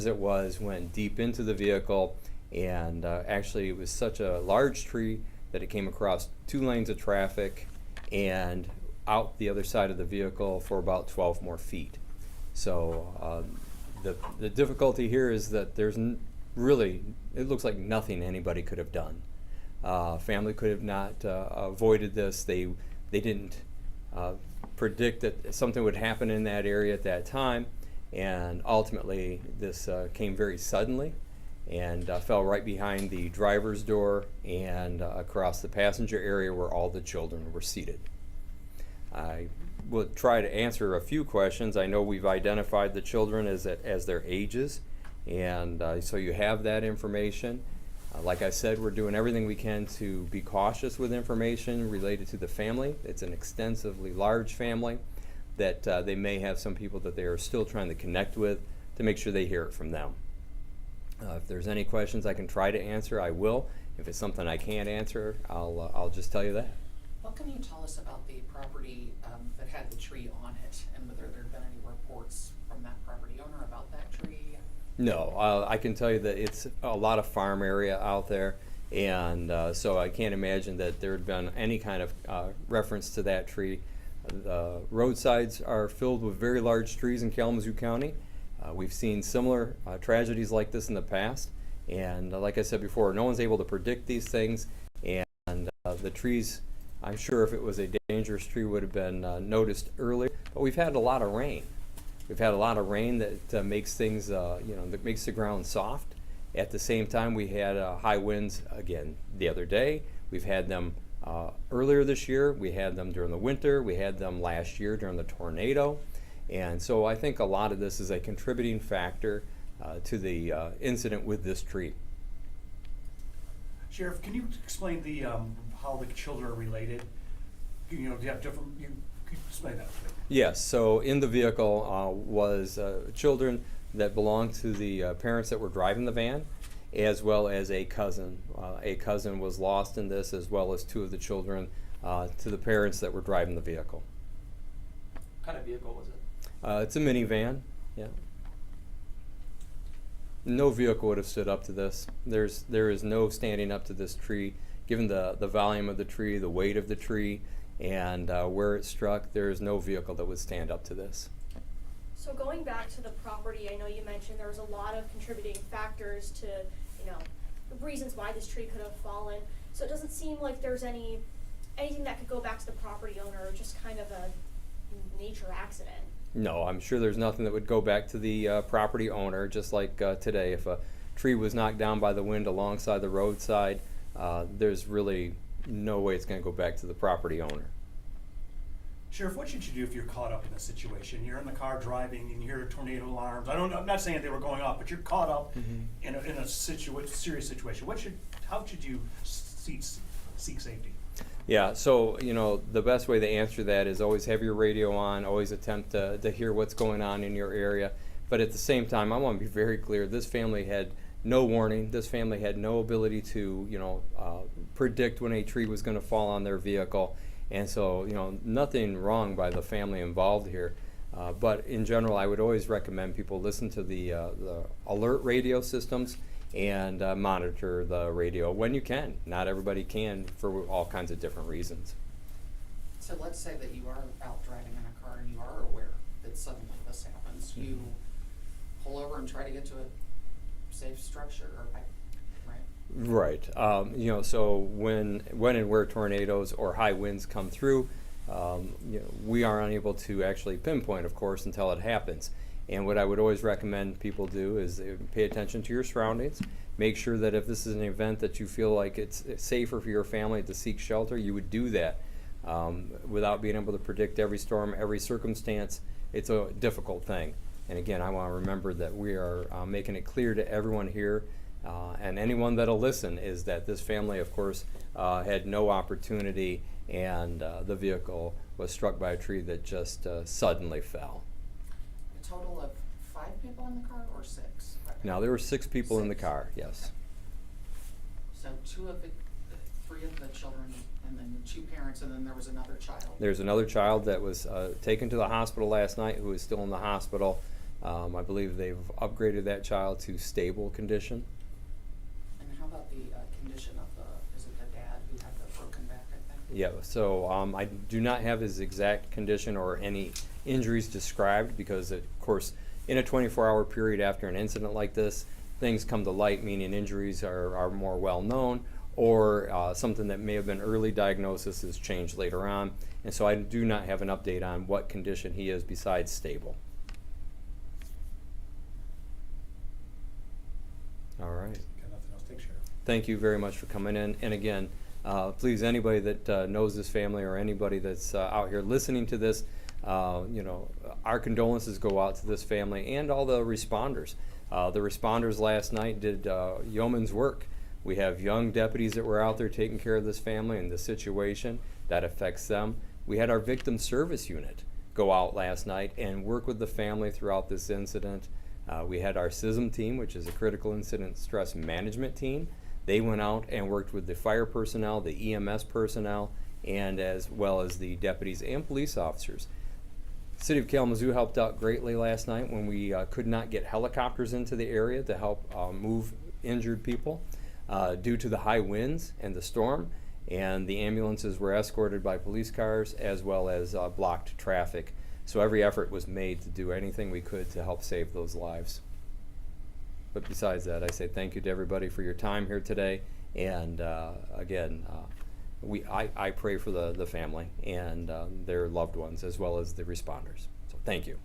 it was, went deep into the vehicle, and actually it was such a large tree that it came across 2 lanes of traffic and out the other side of the vehicle for about 12 more feet. So the difficulty here is that there's really, it looks like nothing anybody could have done. Family could have not avoided this. They didn't predict that something would happen in that area at that time, and ultimately this came very suddenly and fell right behind the driver's door and across the passenger area where all the children were seated. I will try to answer a few questions. I know we've identified the children as their ages, and so you have that information. Like I said, we're doing everything we can to be cautious with information related to the family. It's an extensively large family that they may have some people that they are still trying to connect with to make sure they hear it from them. If there's any questions I can try to answer, I will. If it's something I can't answer, I'll just tell you that. What can you tell us about the property that had the tree on it, and whether there have been any reports from that property owner about that tree? No, I can tell you that it's a lot of farm area out there, and so I can't imagine that there had been any kind of reference to that tree. The roadsides are filled with very large trees in Kalamazoo County. We've seen similar tragedies like this in the past, and like I said before, no one's able to predict these things, and the trees, I'm sure if it was a dangerous tree, would have been noticed earlier, but we've had a lot of rain. We've had a lot of rain that makes things, that makes the ground soft. At the same time, we had high winds again the other day. We've had them earlier this year. We had them during the winter. We had them last year during the tornado. And so I think a lot of this is a contributing factor to the incident with this tree. Sheriff, can you explain the how the children are related? Do you have different? You could explain that to me. Yes. So in the vehicle was children that belonged to the parents that were driving the van, as well as a cousin. A cousin was lost in this, as well as 2 of the children to the parents that were driving the vehicle. What kind of vehicle was it? It's a minivan. Yeah. No vehicle would have stood up to this. There is no standing up to this tree, given the volume of the tree, the weight of the tree, and where it struck. There is no vehicle that would stand up to this. So going back to the property, I know you mentioned there was a lot of contributing factors to, the reasons why this tree could have fallen. So it doesn't seem like there's anything that could go back to the property owner, or just kind of a nature accident. No, I'm sure there's nothing that would go back to the property owner, just like today. If a tree was knocked down by the wind alongside the roadside, there's really no way it's going to go back to the property owner. Sheriff, what should you do if you're caught up in a situation? You're in the car driving and you hear tornado alarms. I'm not saying they were going off, but you're caught up in a serious situation. How should you seek safety? Yeah, so the best way to answer that is always have your radio on, always attempt to hear what's going on in your area. But at the same time, I want to be very clear, this family had no warning. This family had no ability to predict when a tree was going to fall on their vehicle. And so, nothing wrong by the family involved here. But in general, I would always recommend people listen to the alert radio systems and monitor the radio when you can. Not everybody can for all kinds of different reasons. So let's say that you are out driving in a car and you are aware that suddenly this happens. You pull over and try to get to a safe structure, right? Right. So when and where tornadoes or high winds come through, we are unable to actually pinpoint, of course, until it happens. And what I would always recommend people do is pay attention to your surroundings. Make sure that if this is an event that you feel like it's safer for your family to seek shelter, you would do that. Without being able to predict every storm, every circumstance, it's a difficult thing. And again, I want to remember that we are making it clear to everyone here and anyone that'll listen is that this family, of course, had no opportunity, and the vehicle was struck by a tree that just suddenly fell. A total of 5 people in the car, or 6? Now, there were 6 people in the car, yes. So 3 of the children, and then 2 parents, and then there was another child. There's another child that was taken to the hospital last night who is still in the hospital. I believe they've upgraded that child to stable condition. And how about the condition of is it the dad who had the broken back, I think? Yeah, so I do not have his exact condition or any injuries described because, of course, in a 24-hour period after an incident like this, things come to light, meaning injuries are more well known, or something that may have been early diagnosis is changed later on. And so I do not have an update on what condition he is besides stable. All right. Got nothing else, thanks, Sheriff. Thank you very much for coming in. And again, please, anybody that knows this family or anybody that's out here listening to this, our condolences go out to this family and all the responders. The responders last night did yeoman's work. We have young deputies that were out there taking care of this family and the situation that affects them. We had our victim service unit go out last night and work with the family throughout this incident. We had our CISM team, which is a critical incident stress management team. They went out and worked with the fire personnel, the EMS personnel, and as well as the deputies and police officers. City of Kalamazoo helped out greatly last night when we could not get helicopters into the area to help move injured people due to the high winds and the storm, and the ambulances were escorted by police cars as well as blocked traffic. So every effort was made to do anything we could to help save those lives. But besides that, I say thank you to everybody for your time here today, and again, I pray for the family and their loved ones as well as the responders. So thank you.